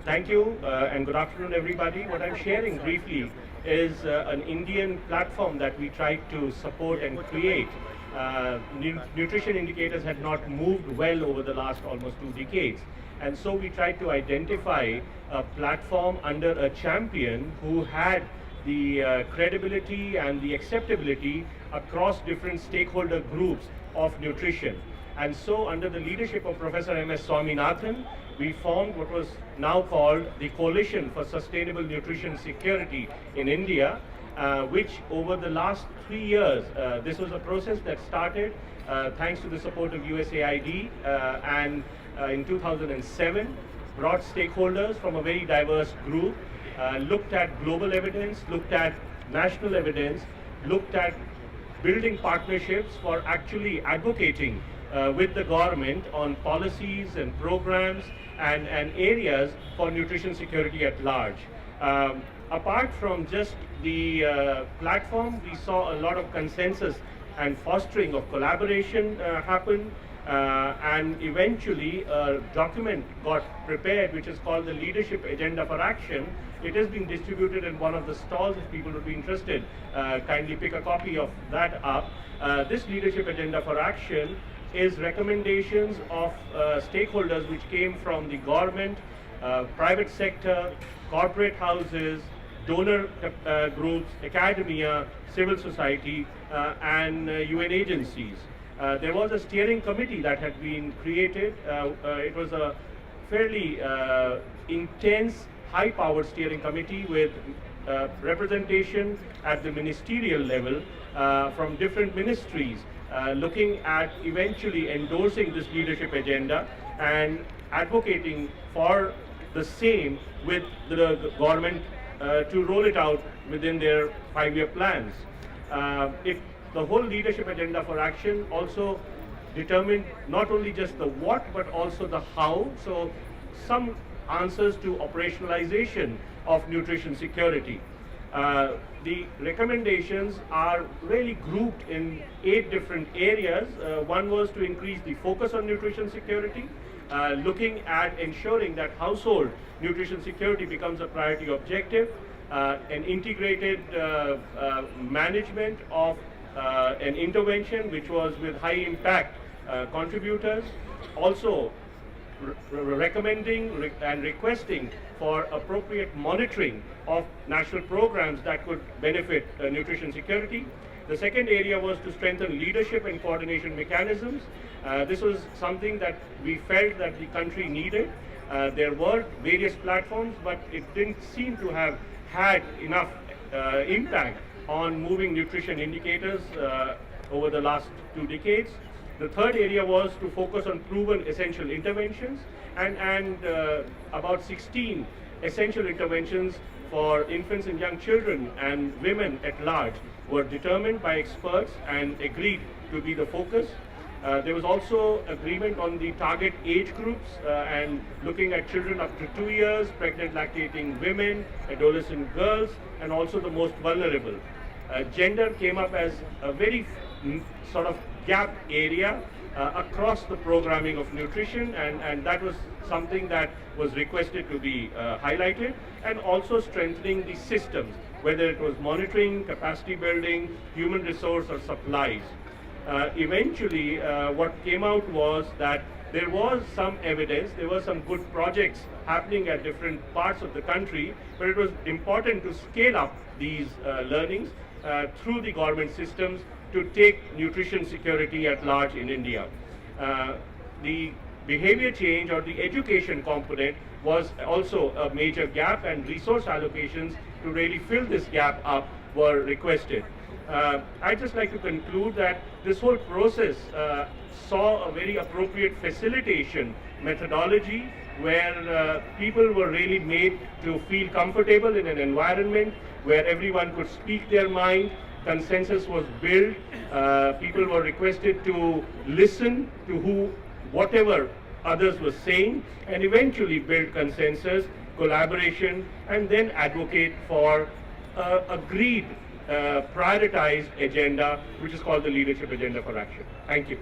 Thank you and good afternoon everybody. What I'm sharing briefly is an Indian platform that we tried to support and create. Nutrition indicators had not moved well over the last almost 2 decades. And so we tried to identify a platform under a champion who had the credibility and the acceptability across different stakeholder groups of nutrition. And so under the leadership of Professor M.S. Swaminathan, we formed what was now called the Coalition for Sustainable Nutrition Security in India, which over the last 3 years, this was a process that started thanks to the support of USAID and in 2007, brought stakeholders from a very diverse group, looked at global evidence, looked at national evidence, looked at building partnerships for actually advocating with the government on policies and programs and areas for nutrition security at large. Apart from just the platform, we saw a lot of consensus and fostering of collaboration happen, and eventually a document got prepared which is called the Leadership Agenda for Action. It has been distributed in one of the stalls. If people would be interested, kindly pick a copy of that up. This Leadership Agenda for Action is recommendations of stakeholders which came from the government, private sector, corporate houses, donor groups, academia, civil society, and UN agencies. There was a steering committee that had been created. It was a fairly intense, high-powered steering committee with representation at the ministerial level from different ministries, looking at eventually endorsing this leadership agenda and advocating for the same with the government to roll it out within their 5-year plans. The whole leadership agenda for action also determined not only just the what but also the how. So some answers to operationalization of nutrition security. The recommendations are really grouped in 8 different areas. One was to increase the focus on nutrition security, looking at ensuring that household nutrition security becomes a priority objective, an integrated management of an intervention which was with high impact contributors, also recommending and requesting for appropriate monitoring of national programs that could benefit nutrition security. The second area was to strengthen leadership and coordination mechanisms. This was something that we felt that the country needed. There were various platforms, but it didn't seem to have had enough impact on moving nutrition indicators over the last 2 decades. The third area was to focus on proven essential interventions, and about 16 essential interventions for infants and young children and women at large were determined by experts and agreed to be the focus. There was also agreement on the target age groups and looking at children up to 2 years, pregnant lactating women, adolescent girls, and also the most vulnerable. Gender came up as a very sort of gap area across the programming of nutrition, and that was something that was requested to be highlighted, and also strengthening the systems, whether it was monitoring, capacity building, human resource or supplies. Eventually, what came out was that there was some evidence, there were some good projects happening at different parts of the country, but it was important to scale up these learnings through the government systems to take nutrition security at large in India. The behavior change or the education component was also a major gap, and resource allocations to really fill this gap up were requested. I'd just like to conclude that this whole process saw a very appropriate facilitation methodology where people were really made to feel comfortable in an environment where everyone could speak their mind. Consensus was built. People were requested to listen to whatever others were saying, and eventually build consensus, collaboration, and then advocate for agreed, prioritized agenda, which is called the Leadership Agenda for Action. Thank you.